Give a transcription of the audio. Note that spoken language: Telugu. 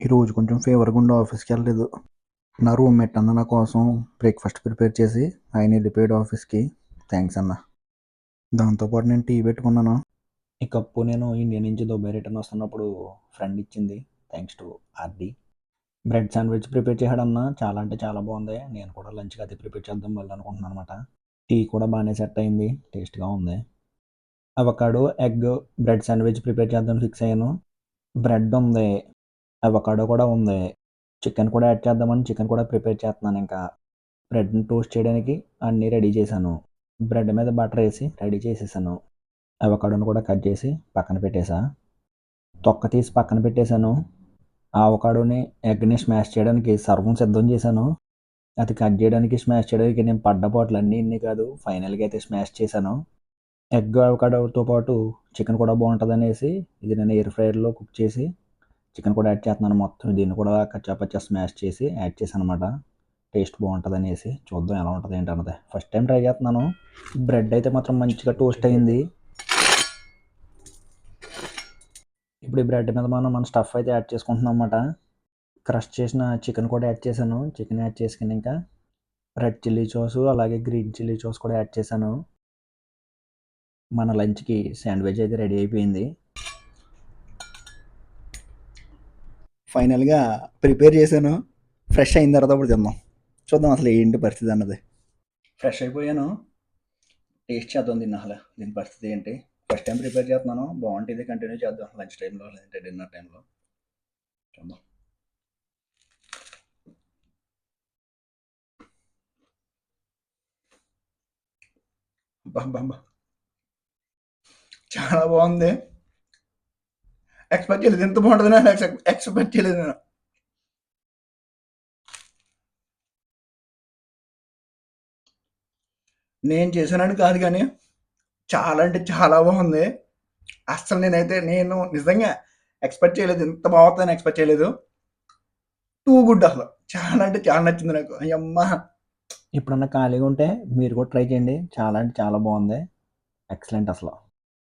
ఈరోజు కొంచెం ఫీవర్గా ఉండి ఆఫీస్కి వెళ్ళలేదు. నా రూమ్మేట్ అన్న నా కోసం బ్రేక్ఫాస్ట్ ప్రిపేర్ చేసి ఆయన వెళ్ళిపోయాడు ఆఫీస్కి. థ్యాంక్స్ అన్న. దాంతోపాటు నేను టీ పెట్టుకున్నాను. ఈ కప్పు నేను ఇండియా నుంచి దుబాయ్ రిటర్న్ వస్తున్నప్పుడు ఫ్రెండ్ ఇచ్చింది. Thanks to RD. Bread sandwich prepare చేయడన్న చాలా అంటే చాలా బాగుంది. నేను కూడా లంచ్కి అది ప్రిపేర్ చేద్దాం మళ్ళీ అనుకుంటున్నాను అనమాట. టీ కూడా బాగానే సెట్ అయింది, టేస్ట్గా ఉంది. Avocado egg bread sandwich prepare చేద్దాం ఫిక్స్ అయ్యాను. బ్రెడ్ ఉంది, అవకాడో కూడా ఉంది. చికెన్ కూడా యాడ్ చేద్దామని చికెన్ కూడా ప్రిపేర్ చేస్తున్నాను. ఇంకా బ్రెడ్ని టోస్ట్ చేయడానికి అన్నీ రెడీ చేశాను. బ్రెడ్ మీద బటర్ వేసి రెడీ చేసేసాను. అవకాడోని కూడా కట్ చేసి పక్కన పెట్టేసా. తొక్క తీసి పక్కన పెట్టేశాను. ఆ అవకాడోని ఎగ్ని స్మాష్ చేయడానికి సర్వం సిద్ధం చేశాను. అది కట్ చేయడానికి స్మాష్ చేయడానికి నేను పడ్డ పాటలు అన్నీ కాదు, ఫైనల్గా అయితే స్మాష్ చేశాను. ఎగ్ అవకాడోతో పాటు చికెన్ కూడా బాగుంటుంది అనేసి ఇది నేను ఎయిర్ ఫ్రైయర్లో కుక్ చేసి చికెన్ కూడా యాడ్ చేస్తున్నాను. మొత్తం దీన్ని కూడా కచ్చాపచ్చా స్మాష్ చేసి యాడ్ చేశాను అనమాట. టేస్ట్ బాగుంటుంది అనేసి చూద్దాం ఎలా ఉంటుంది ఏంటన్నది. ఫస్ట్ టైం ట్రై చేస్తున్నాను. బ్రెడ్ అయితే మాత్రం మంచిగా టోస్ట్ అయింది. ఇప్పుడు ఈ బ్రెడ్ మీద మన స్టఫ్ అయితే యాడ్ చేసుకుంటున్నాం అన్నమాట. క్రష్ చేసిన చికెన్ కూడా యాడ్ చేశాను. చికెన్ యాడ్ చేసుకుని ఇంకా రెడ్ చిల్లీ సాసు అలాగే గ్రీన్ చిల్లీ సాస్ కూడా యాడ్ చేశాను. మన లంచ్కి శాండ్విచ్ అయితే రెడీ అయిపోయింది. ఫైనల్గా ప్రిపేర్ చేశాను. ఫ్రెష్ అయిన తర్వాత అప్పుడు తిందాం. చూద్దాం అసలు ఏంటి పరిస్థితి అన్నది. ఫ్రెష్ అయిపోయాను. టేస్ట్ చేద్దాం దీన్ని, అసలు దీని పరిస్థితి ఏంటి. ఫస్ట్ టైం ప్రిపేర్ చేస్తున్నాను. బాగుంటుంది, కంటిన్యూ చేద్దాం లంచ్ టైంలో లేదంటే డిన్నర్ టైంలో. చూద్దాం. బాబా చాలా బాగుంది. ఎక్స్పెక్ట్ చేయలేదు ఎంత బాగుంటుంది, నేను ఎక్స్పెక్ట్ చేయలేదు నేను. నేను చేశానని కాదు కానీ చాలా అంటే చాలా బాగుంది. అస్సలు నేను నిజంగా ఎక్స్పెక్ట్ చేయలేదు, ఇంత బాగుంటుందని ఎక్స్పెక్ట్ చేయలేదు. టూ గుడ్, అసలు చాలా అంటే చాలా నచ్చింది నాకు. అయ్యమ్మా, ఇప్పుడన్నా ఖాళీగా ఉంటే మీరు కూడా ట్రై చేయండి. చాలా అంటే చాలా బాగుంది, ఎక్సలెంట్ అసలు.